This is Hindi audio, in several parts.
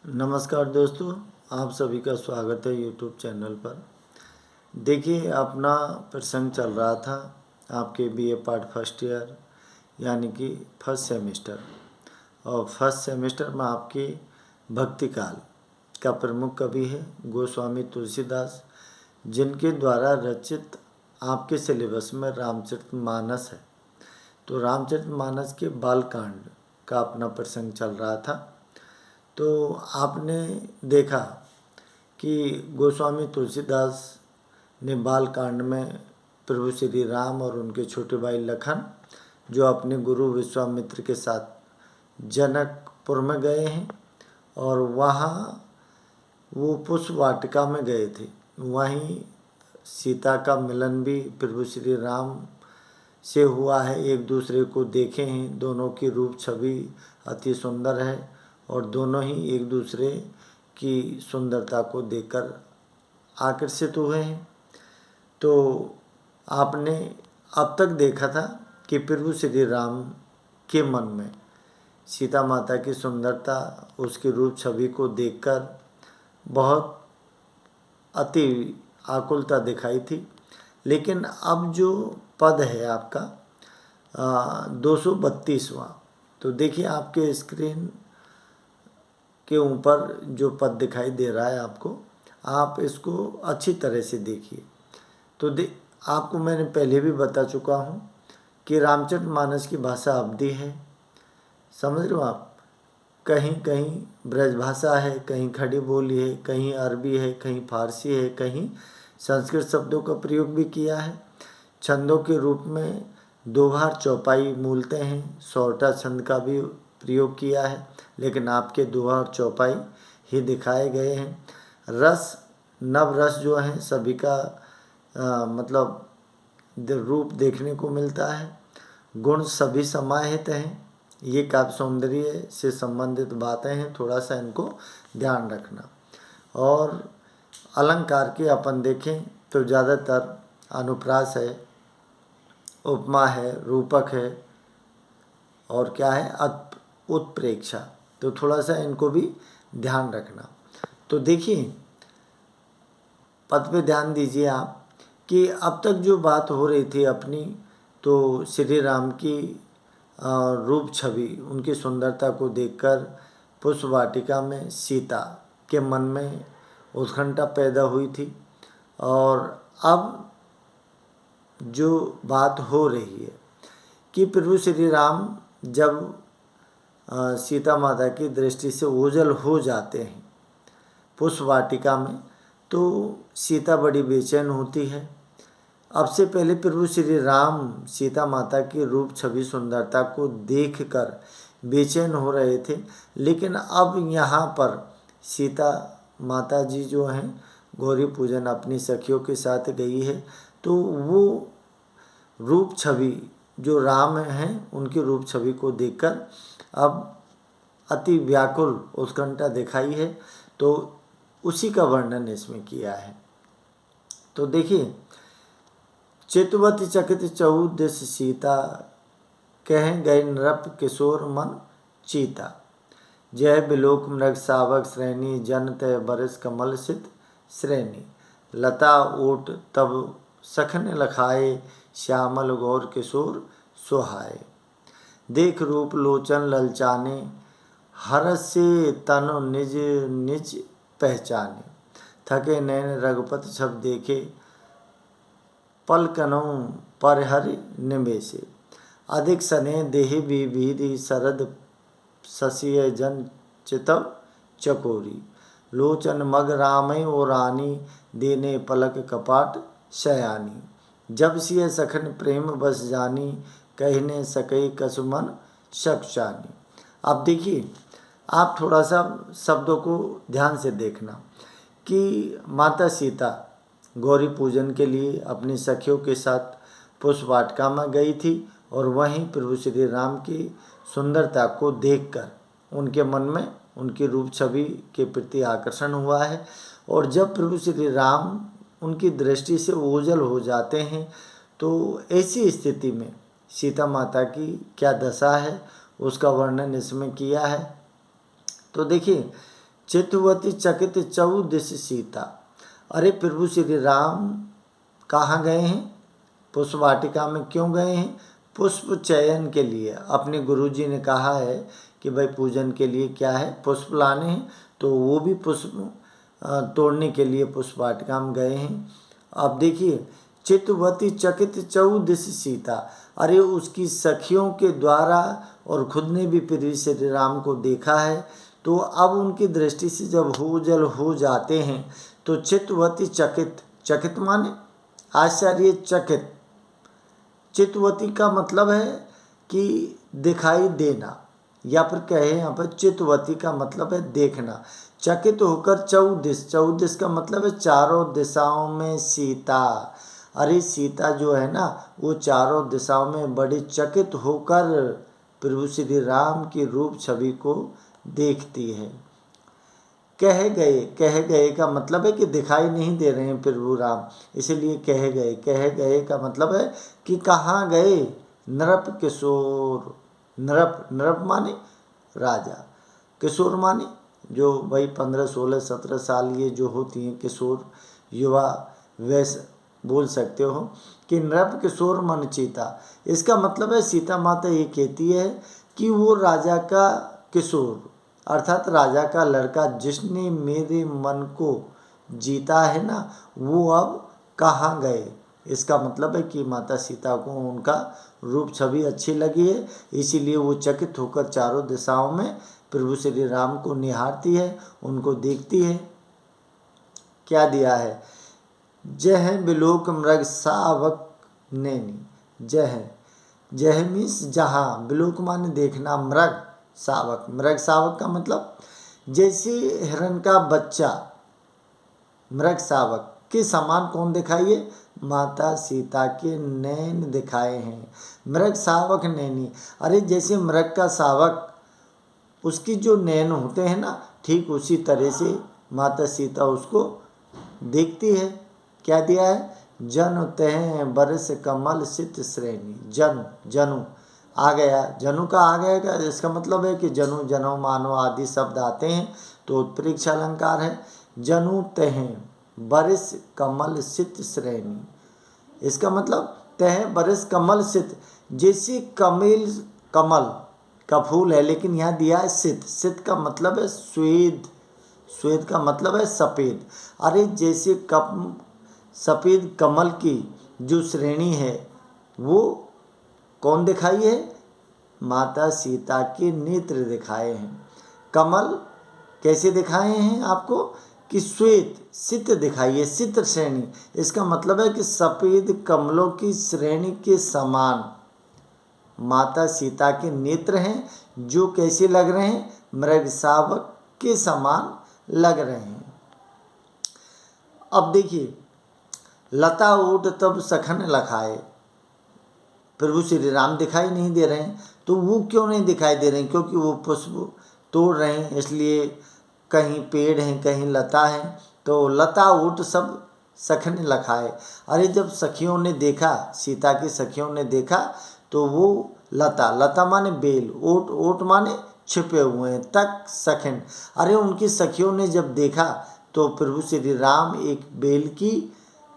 नमस्कार दोस्तों, आप सभी का स्वागत है यूट्यूब चैनल पर। देखिए, अपना प्रसंग चल रहा था आपके बीए पार्ट फर्स्ट ईयर यानी कि फर्स्ट सेमेस्टर। और फर्स्ट सेमेस्टर में आपकी भक्ति काल का प्रमुख कवि है गोस्वामी तुलसीदास, जिनके द्वारा रचित आपके सिलेबस में रामचरितमानस है। तो रामचरितमानस के बालकांड का अपना प्रसंग चल रहा था। तो आपने देखा कि गोस्वामी तुलसीदास ने बालकांड में प्रभु श्री राम और उनके छोटे भाई लखन, जो अपने गुरु विश्वामित्र के साथ जनकपुर में गए हैं और वहाँ वो पुष्प वाटिका में गए थे। वहीं सीता का मिलन भी प्रभु श्री राम से हुआ है, एक दूसरे को देखे हैं। दोनों की रूप छवि अति सुंदर है और दोनों ही एक दूसरे की सुंदरता को देखकर आकर्षित हुए हैं। तो आपने अब तक देखा था कि प्रभु श्री राम के मन में सीता माता की सुंदरता, उसकी रूप छवि को देखकर बहुत अति आकुलता दिखाई थी। लेकिन अब जो पद है आपका 232वां, तो देखिए आपके स्क्रीन के ऊपर जो पद दिखाई दे रहा है आपको, आप इसको अच्छी तरह से देखिए। तो आपको मैंने पहले भी बता चुका हूँ कि रामचरितमानस की भाषा अवधी है, समझ रहे हो आप। कहीं कहीं ब्रजभाषा है, कहीं खड़ी बोली है, कहीं अरबी है, कहीं फारसी है, कहीं संस्कृत शब्दों का प्रयोग भी किया है। छंदों के रूप में दोहार चौपाई मूलतः हैं, सौरठा छंद का भी प्रयोग किया है, लेकिन आपके दोहार चौपाई ही दिखाए गए हैं। रस, नव रस जो हैं सभी का मतलब रूप देखने को मिलता है। गुण सभी समाहित हैं। ये काव्य सौंदर्य से संबंधित बातें हैं, थोड़ा सा इनको ध्यान रखना। और अलंकार के अपन देखें तो ज़्यादातर अनुप्रास है, उपमा है, रूपक है और क्या है उत्प्रेक्षा। तो थोड़ा सा इनको भी ध्यान रखना। तो देखिए पद पे ध्यान दीजिए आप कि अब तक जो बात हो रही थी अपनी, तो श्री राम की रूप छवि, उनकी सुंदरता को देखकर पुष्प वाटिका में सीता के मन में उत्कंठा पैदा हुई थी। और अब जो बात हो रही है कि प्रभु श्री राम जब सीता माता की दृष्टि से ओझल हो जाते हैं पुष्प वाटिका में, तो सीता बड़ी बेचैन होती है। अब से पहले प्रभु श्री राम सीता माता की रूप छवि सुंदरता को देखकर बेचैन हो रहे थे, लेकिन अब यहाँ पर सीता माता जी जो हैं गौरी पूजन अपनी सखियों के साथ गई है, तो वो रूप छवि जो राम हैं उनकी रूप छवि को देखकर अब अति व्याकुल उत्कंठा दिखाई है। तो उसी का वर्णन इसमें किया है। तो देखिए, चितवत चकित चहु दिस सीता, कह गए नृप किशोर मन चीता। जय बिलोक मृग सावक श्रेणी, जन तय बरस कमल सित श्रेणी। लता ओट तब सखन लखाए, श्यामल गौर किशोर सुहाए। देख रूप लोचन ललचाने, हरस से तनु निज निज पहचाने। थके नैन रघुपत छब देखे, पलकनों पर हरि निवेशे। अधिक सने देहि विभीधि, शरद शशिय जन चितव चकोरी। लोचन मग रामय ओ रानी, देने पलक कपाट शयानी। जब सिय सखन प्रेम बस जानी, कहने सके कसुमन शक्षानी। अब देखिए, आप थोड़ा सा शब्दों को ध्यान से देखना कि माता सीता गौरी पूजन के लिए अपनी सखियों के साथ पुष्प वाटिका में गई थी और वहीं प्रभु श्री राम की सुंदरता को देखकर उनके मन में उनकी रूप छवि के प्रति आकर्षण हुआ है। और जब प्रभु श्री राम उनकी दृष्टि से ओझल हो जाते हैं, तो ऐसी स्थिति में सीता माता की क्या दशा है उसका वर्णन इसमें किया है। तो देखिए चितवती चकित चौदिश सीता। अरे प्रभु श्री राम कहाँ गए हैं? पुष्प वाटिका में क्यों गए हैं? पुष्प चयन के लिए। अपने गुरुजी ने कहा है कि भाई पूजन के लिए क्या है, पुष्प लाने हैं, तो वो भी पुष्प तोड़ने के लिए पुष्प वाटिका में गए हैं। अब देखिए, चितवती चकित चौदिश सीता। अरे उसकी सखियों के द्वारा और खुद ने भी प्रभु श्री राम को देखा है, तो अब उनकी दृष्टि से जब हो जल हो जाते हैं तो चितवती चकित, चकित माने आश्चर्यचकित। चितवती का मतलब है कि दिखाई देना, या फिर कहे यहाँ पर चितवती का मतलब है देखना। चकित होकर चौदिश, चौदिश का मतलब है चारों दिशाओं में सीता। अरे सीता जो है ना, वो चारों दिशाओं में बड़ी चकित होकर प्रभु श्री राम की रूप छवि को देखती है। कह गए, कह गए का मतलब है कि दिखाई नहीं दे रहे हैं प्रभु राम, इसलिए कह गए। कह गए का मतलब है कि कहाँ गए? नृप किशोर। नृप, नृप माने राजा, किशोर माने जो भाई 15, 16, 17 साल ये जो होती हैं किशोर युवा, वैसे बोल सकते हो कि नृप किशोर मन चीता। इसका मतलब है सीता माता ये कहती है कि वो राजा का किशोर अर्थात राजा का लड़का जिसने मेरे मन को जीता है ना, वो अब कहाँ गए। इसका मतलब है कि माता सीता को उनका रूप छवि अच्छी लगी है, इसीलिए वो चकित होकर चारों दिशाओं में प्रभु श्री राम को निहारती है, उनको देखती है। क्या दिया है? जह बिलोक मृग सावक नैनी। जह, जह मीन्स जहाँ, बिलोक माने देखना, मृग सावक, मृग सावक का मतलब जैसे हिरण का बच्चा मृग सावक के समान कौन दिखाई है? माता सीता के नैन दिखाए हैं। मृग सावक नैनी। अरे जैसे मृग का सावक उसकी जो नैन होते हैं ना, ठीक उसी तरह से माता सीता उसको देखती है। क्या दिया है? जनु तह बरस कमल सित श्रेणी। जनु, जनु आ गया, जनु का आ गया का इसका मतलब है कि जनु, जनो, मानो आदि शब्द आते हैं तो उत्प्रेक्ष अलंकार है। जनु तह बरस कमल सित श्रेणी, इसका मतलब तह बरस कमल सित, जैसे कमिल कमल का फूल है, लेकिन यहाँ दिया है सित। सित का मतलब है श्वेत, श्वेत का मतलब है सफ़ेद। अरे जैसे सफ़ेद कमल की जो श्रेणी है वो कौन दिखाई है? माता सीता के नेत्र दिखाए हैं। कमल कैसे दिखाए हैं आपको? कि श्वेत, सित दिखाई है, सित श्रेणी। इसका मतलब है कि सफ़ेद कमलों की श्रेणी के समान माता सीता के नेत्र हैं, जो कैसे लग रहे हैं? मृग शावक के समान लग रहे हैं। अब देखिए, लता ओट तब सखन लखाए। प्रभु श्री राम दिखाई नहीं दे रहे हैं, तो वो क्यों नहीं दिखाई दे रहे हैं? क्योंकि वो पुष्प तोड़ रहे हैं, इसलिए कहीं पेड़ हैं कहीं लता है, तो लता ओट सब सखन लखाए। अरे जब सखियों ने देखा, सीता की सखियों ने देखा, तो वो लता, लता माने बेल, ओट, ओट माने छिपे हुए हैं, तक सखन। अरे उनकी सखियों ने जब देखा तो प्रभु श्री राम एक बेल की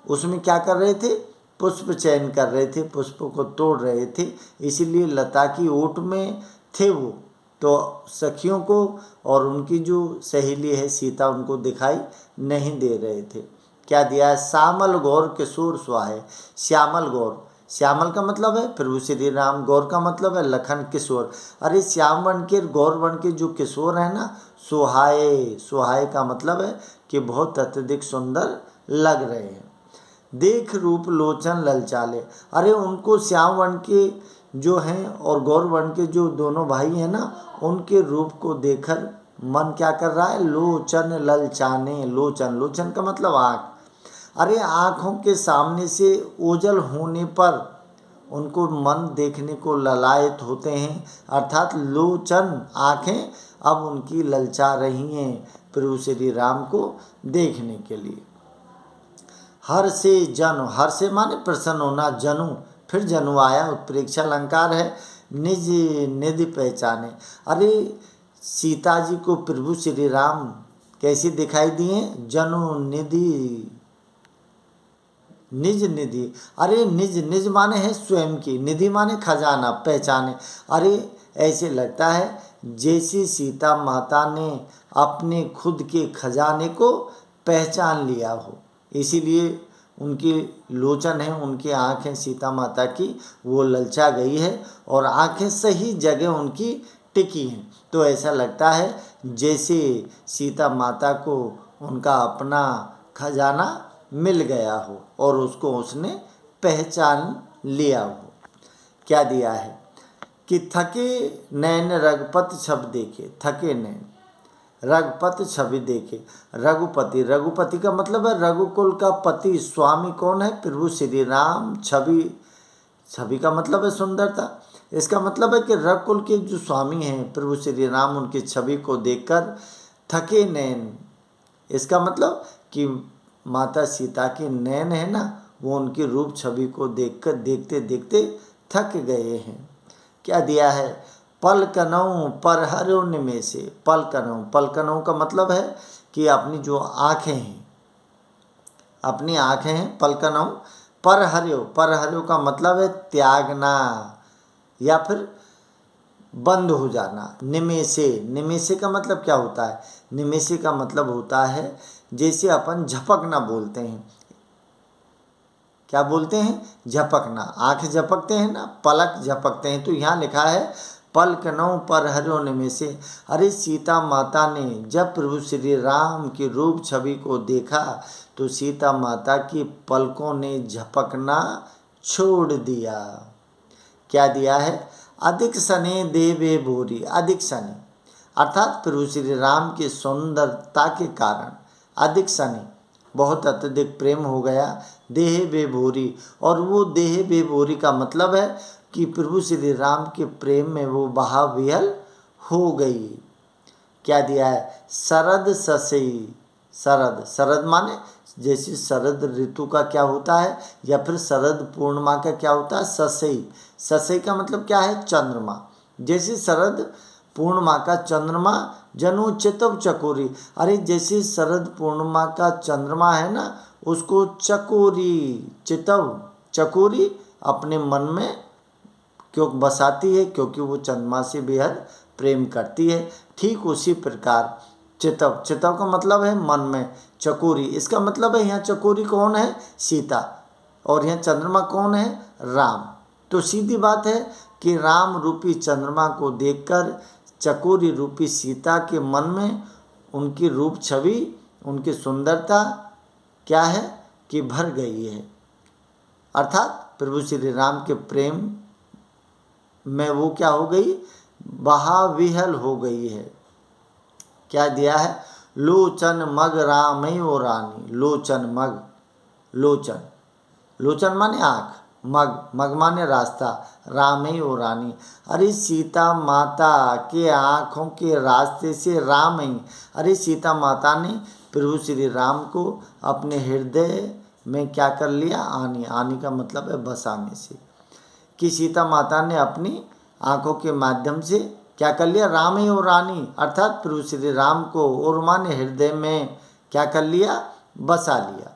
उसमें क्या कर रहे थे? पुष्प चयन कर रहे थे, पुष्प को तोड़ रहे थे, इसीलिए लता की ओट में थे वो। तो सखियों को और उनकी जो सहेली है सीता, उनको दिखाई नहीं दे रहे थे। क्या दिया है? श्यामल गौर किशोर सुहाए। श्यामल गौर, श्यामल का मतलब है प्रभु श्री राम, गौर का मतलब है लखन, किशोर। अरे श्याम वन के, गौर वन के जो किशोर है ना, सुहाए, सुहाए का मतलब है कि बहुत अत्यधिक सुंदर लग रहे हैं। देख रूप लोचन ललचाले। अरे उनको श्याम वन के जो हैं और गौर वन के जो दोनों भाई हैं ना, उनके रूप को देखकर मन क्या कर रहा है? लोचन ललचाने। लोचन, लोचन का मतलब आँख। अरे आँखों के सामने से ओझल होने पर उनको मन देखने को ललायत होते हैं, अर्थात लोचन, आँखें अब उनकी ललचा रही हैं प्रभु श्री राम को देखने के लिए। हर से जनु, हर से माने प्रसन्न होना, जनु, फिर जनु आया, उत्प्रेक्षा अलंकार है। निज निधि पहचाने। अरे सीता जी को प्रभु श्री राम कैसी दिखाई दिए? जनु निधि, निज निधि। अरे निज, निज माने है स्वयं की, निधि माने खजाना, पहचाने। अरे ऐसे लगता है जैसे सीता माता ने अपने खुद के खजाने को पहचान लिया हो। इसीलिए उनकी लोचन है, उनकी आँखें सीता माता की वो ललचा गई है और आँखें सही जगह उनकी टिकी हैं। तो ऐसा लगता है जैसे सीता माता को उनका अपना खजाना मिल गया हो और उसको उसने पहचान लिया हो। क्या दिया है कि थके नैन रघुपति छवि देखे, थके नैन रघुपति छवि देखे। रघुपति, रघुपति का मतलब है रघुकुल का पति, स्वामी कौन है? प्रभु श्री राम। छवि, छवि का मतलब है सुंदरता। इसका मतलब है कि रघुकुल के जो स्वामी हैं प्रभु श्री राम, उनकी छवि को देखकर थके नैन। इसका मतलब कि माता सीता के नैन है ना, वो उनकी रूप छवि को देखकर देखते देखते थक गए हैं। क्या दिया है? पल कनऊ पर हरो निमेषे। पल कनऊ, पल कनऊ का मतलब है कि अपनी जो आँखें हैं, अपनी आँखें हैं पल कनऊ। पर हर्यो, पर हर्यो का मतलब है त्यागना या फिर बंद हो जाना। निमेषे, निमेषे का मतलब क्या होता है? निमेषे का मतलब होता है जैसे अपन झपकना बोलते हैं। क्या बोलते हैं? झपकना। आँख झपकते हैं ना, पलक झपकते हैं। तो यहाँ लिखा है पलक नौ पर हरो निमेषे। अरे सीता माता ने जब प्रभु श्री राम की रूप छवि को देखा तो सीता माता की पलकों ने झपकना छोड़ दिया। क्या दिया है? अधिक सने देवे भूरी। अधिक सने अर्थात प्रभु श्री राम की सुंदरता के कारण अधिक सने, बहुत अत्यधिक प्रेम हो गया। देह बेभूरी, और वो देह बेभूरी का मतलब है कि प्रभु श्री राम के प्रेम में वो बहाविहल हो गई। क्या दिया है? शरद ससई। शरद, शरद माने जैसे शरद ऋतु का क्या होता है, या फिर शरद पूर्णिमा का क्या होता है? ससई। ससई का मतलब क्या है? चंद्रमा। जैसे शरद पूर्णिमा का चंद्रमा जनु चितव चकोरी। अरे जैसे शरद पूर्णिमा का चंद्रमा है ना, उसको चकोरी, चितव चकोरी अपने मन में क्यों बसाती है? क्योंकि वो चंद्रमा से बेहद प्रेम करती है। ठीक उसी प्रकार चितव, चितव का मतलब है मन में, चकोरी इसका मतलब है यहाँ चकोरी कौन है? सीता। और यहाँ चंद्रमा कौन है? राम। तो सीधी बात है कि राम रूपी चंद्रमा को देखकर चकोरी रूपी सीता के मन में उनकी रूप छवि, उनकी सुंदरता क्या है कि भर गई है। अर्थात प्रभु श्री राम के प्रेम में वो क्या हो गई? बहाविहल हो गई है। क्या दिया है? लोचन मग रामई ओ रानी। लोचन मग, लोचन, लोचन माने आँख, मग, मग माने रास्ता, रामई ओ रानी। अरे सीता माता के आँखों के रास्ते से रामई। अरे सीता माता ने प्रभु श्री राम को अपने हृदय में क्या कर लिया? आनी। आनी का मतलब है बसाने से। कि सीता माता ने अपनी आँखों के माध्यम से क्या कर लिया? रामई और रानी अर्थात प्रभु श्री राम को और माने हृदय में क्या कर लिया? बसा लिया।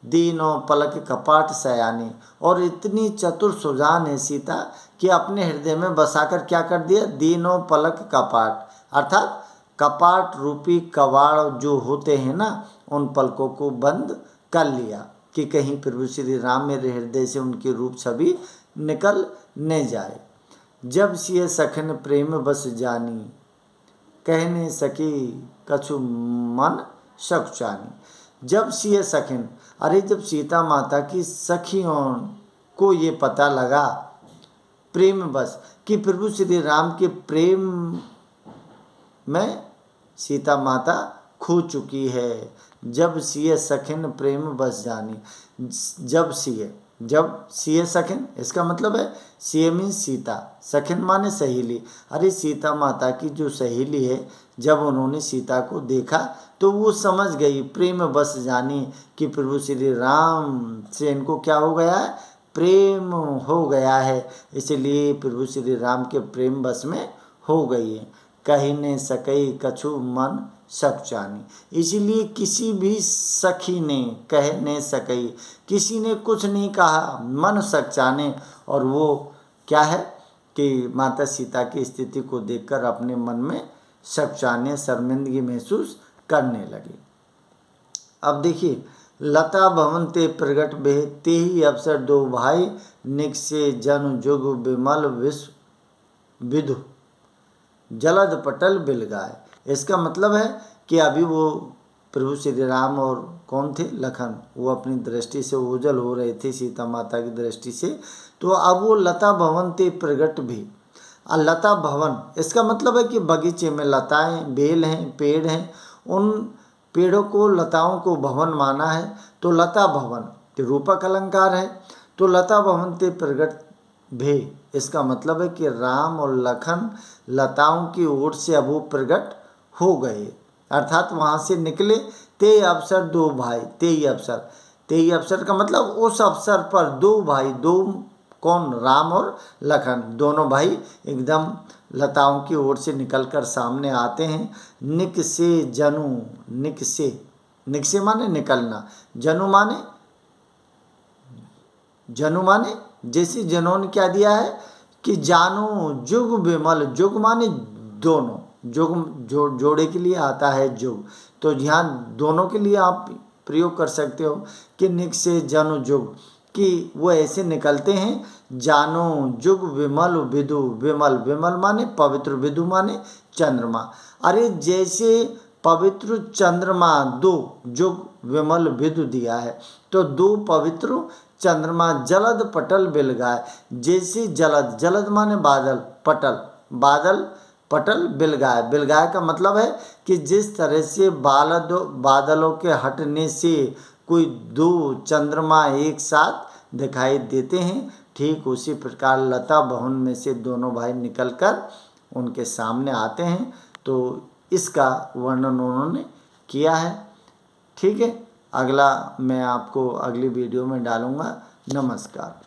दीनों पलक कपाट सयानी, और इतनी चतुर सुजान है सीता कि अपने हृदय में बसाकर क्या कर दिया? दीनों पलक कपाट अर्थात कपाट रूपी कवाड़ जो होते हैं ना, उन पलकों को बंद कर लिया कि कहीं प्रभु श्री राम मेरे हृदय से उनकी रूप छवि निकल न जाए। जब सिय सखन प्रेम बस जानी, कहने सकी कछु मन सकुचानी। जब सिय सखन, अरे जब सीता माता की सखियों को ये पता लगा प्रेम बस कि प्रभु श्री राम के प्रेम में सीता माता खो चुकी है। जब सिय सखन प्रेम बस जानी। जब सिय, जब सिय सखन इसका मतलब है सिय मीन्स सीता, सखन माने सहेली। अरे सीता माता की जो सहेली है, जब उन्होंने सीता को देखा तो वो समझ गई, प्रेम बस जानी कि प्रभु श्री राम से इनको क्या हो गया है? प्रेम हो गया है। इसलिए प्रभु श्री राम के प्रेम बस में हो गई है। कही ने सकई कछु मन सखचानी। इसीलिए किसी भी सखी ने कह न सकई, किसी ने कुछ नहीं कहा, मन सखचाने। और वो क्या है कि माता सीता की स्थिति को देखकर अपने मन में सखचाने, शर्मिंदगी महसूस करने लगी। अब देखिए, लता भवन ते प्रगट भे, ते ही अवसर दो भाई, निकसे जन जुग विमल विश्व विधु, जलद पटल बिलगाए। इसका मतलब है कि अभी वो प्रभु श्री राम और कौन थे, लखन, वो अपनी दृष्टि से ओझल हो रहे थे सीता माता की दृष्टि से। तो अब वो लता भवन ते प्रगट भी, लता भवन इसका मतलब है कि बगीचे में लताएं, बेल हैं, पेड़ हैं, उन पेड़ों को, लताओं को भवन माना है। तो लता भवन रूपक अलंकार है। तो लता भवन ते प्रगट भे, इसका मतलब है कि राम और लखन लताओं की ओर से अब वो प्रकट हो गए, अर्थात वहाँ से निकले। ते अवसर दो भाई, ते ही अवसर, ते ही अवसर का मतलब उस अवसर पर दो भाई, दो कौन, राम और लखन, दोनों भाई एकदम लताओं की ओर से निकलकर सामने आते हैं। निक से जनु, निक से, निक से माने निकलना, जनु माने, जनु माने जैसे जनों ने क्या दिया है कि जानो जुग विमल, जुग माने दोनों, जुग जोड़े के लिए आता है जुग, तो यहाँ दोनों के लिए आप प्रयोग कर सकते हो कि निक से जनु जुग, कि वो ऐसे निकलते हैं। जानो जुग विमल विदु, विमल, विमल माने पवित्र, विदु माने चंद्रमा। अरे जैसे पवित्र चंद्रमा, दो जुग विमल विदु दिया है, तो दो पवित्र चंद्रमा जलद पटल बिलगाए, जैसे जलद, जलद माने बादल, पटल, बादल, पटल बिलगाए। बिलगाए का मतलब है कि जिस तरह से बादलों के हटने से कोई दो चंद्रमा एक साथ दिखाई देते हैं, ठीक उसी प्रकार लता भवन में से दोनों भाई निकलकर उनके सामने आते हैं। तो इसका वर्णन उन्होंने किया है। ठीक है, अगला मैं आपको अगली वीडियो में डालूँगा। नमस्कार।